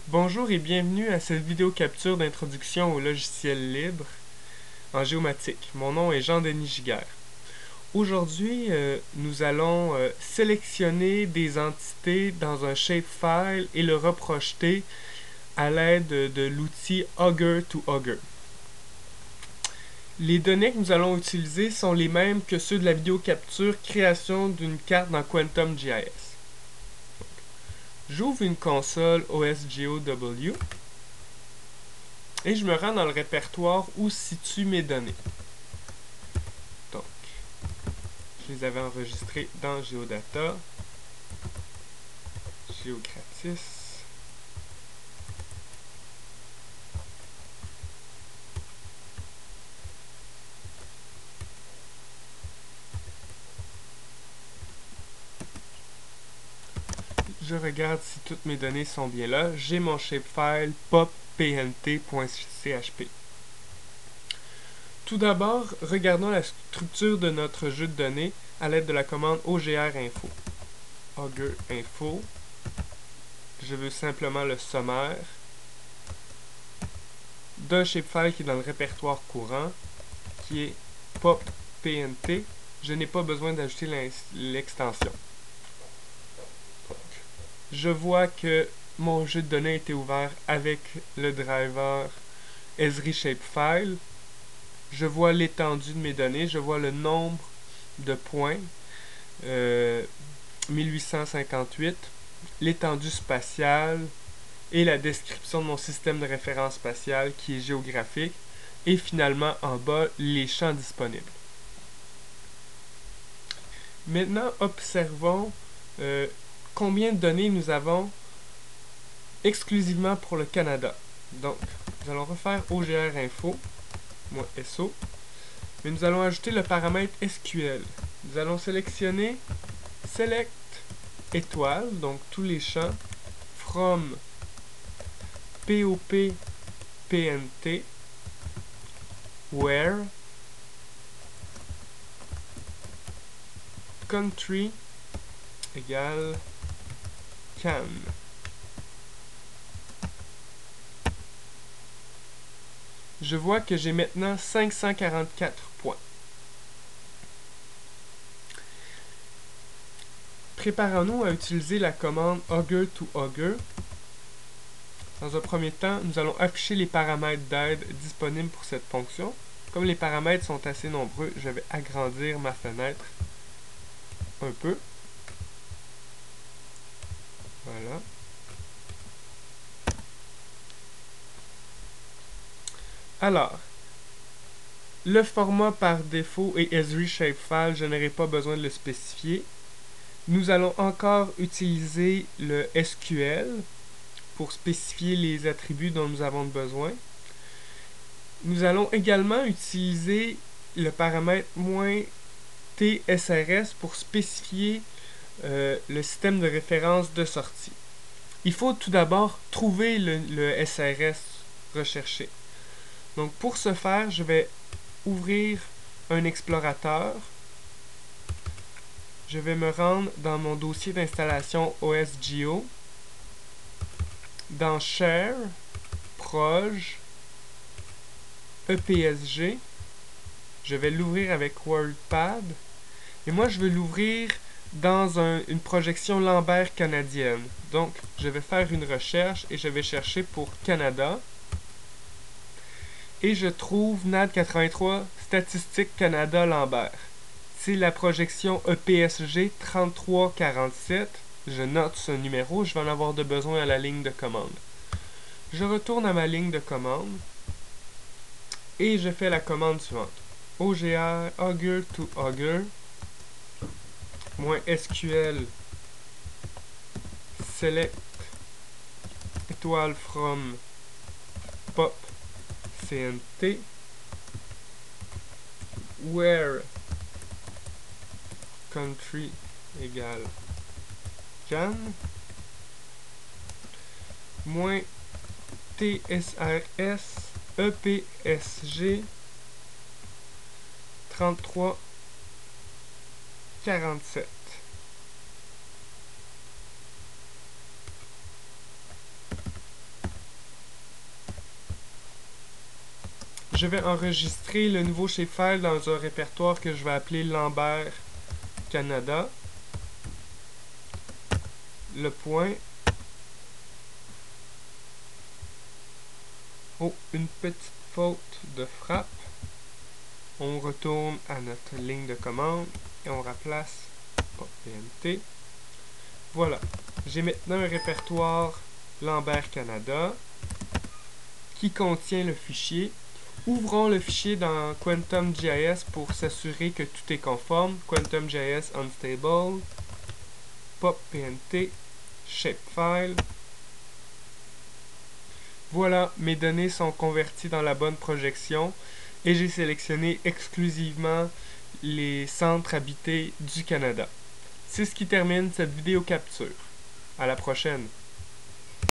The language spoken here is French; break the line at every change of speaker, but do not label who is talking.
Bonjour et bienvenue à cette vidéo capture d'introduction au logiciel libre en géomatique. Mon nom est Jean-Denis Giguère. Aujourd'hui, nous allons sélectionner des entités dans un shapefile et le reprojeter à l'aide de l'outil Augur to Augur. Les données que nous allons utiliser sont les mêmes que ceux de la vidéo capture création d'une carte dans QuantumGIS. J'ouvre une console OSGOW et je me rends dans le répertoire où se situent mes données. Donc, je les avais enregistrées dans Geodata, Geogratis. Je regarde si toutes mes données sont bien là. J'ai mon shapefile poppnt.chp. Tout d'abord, regardons la structure de notre jeu de données à l'aide de la commande OGR-info. Augur-info. Je veux simplement le sommaire d'un shapefile qui est dans le répertoire courant, qui est poppnt. Je n'ai pas besoin d'ajouter l'extension. Je vois que mon jeu de données a été ouvert avec le driver Esri Shapefile. Je vois l'étendue de mes données, je vois le nombre de points, 1858, l'étendue spatiale et la description de mon système de référence spatiale qui est géographique, et finalement en bas les champs disponibles. Maintenant, observons combien de données nous avons exclusivement pour le Canada. Donc, nous allons refaire OGR info, -so, mais nous allons ajouter le paramètre SQL. Nous allons sélectionner Select étoile, donc tous les champs, from POP PNT, where, country égale can. Je vois que j'ai maintenant 544 points. Préparons-nous à utiliser la commande Augur to Augur. Dans un premier temps, nous allons afficher les paramètres d'aide disponibles pour cette fonction. Comme les paramètres sont assez nombreux, je vais agrandir ma fenêtre un peu. Voilà. Alors, le format par défaut est Esri Shapefile, je n'aurai pas besoin de le spécifier. Nous allons encore utiliser le SQL pour spécifier les attributs dont nous avons besoin. Nous allons également utiliser le paramètre -tsrs pour spécifier le système de référence de sortie. Il faut tout d'abord trouver le SRS recherché. Donc pour ce faire, je vais ouvrir un explorateur. Je vais me rendre dans mon dossier d'installation OSGeo, dans Share, Proj, EPSG. Je vais l'ouvrir avec WordPad. Et moi, je veux l'ouvrir dans une projection Lambert canadienne. Donc, je vais faire une recherche et je vais chercher pour Canada. Et je trouve NAD83 Statistique Canada Lambert. C'est la projection EPSG 3347. Je note ce numéro, je vais en avoir de besoin à la ligne de commande. Je retourne à ma ligne de commande et je fais la commande suivante. OGR Augur to Augur -SQL select étoile from pop cnt where country égale can -tsrs epsg 3347. je vais enregistrer le nouveau shapefile dans un répertoire que je vais appeler Lambert Canada. Le point. Oh, une petite faute de frappe. On retourne à notre ligne de commande et on remplace .pmt. Voilà. J'ai maintenant un répertoire Lambert Canada qui contient le fichier. Ouvrons le fichier dans QuantumJS pour s'assurer que tout est conforme. QuantumJS unstable, .pmt, shapefile. Voilà, mes données sont converties dans la bonne projection et j'ai sélectionné exclusivement les centres habités du Canada. C'est ce qui termine cette vidéo capture. À la prochaine!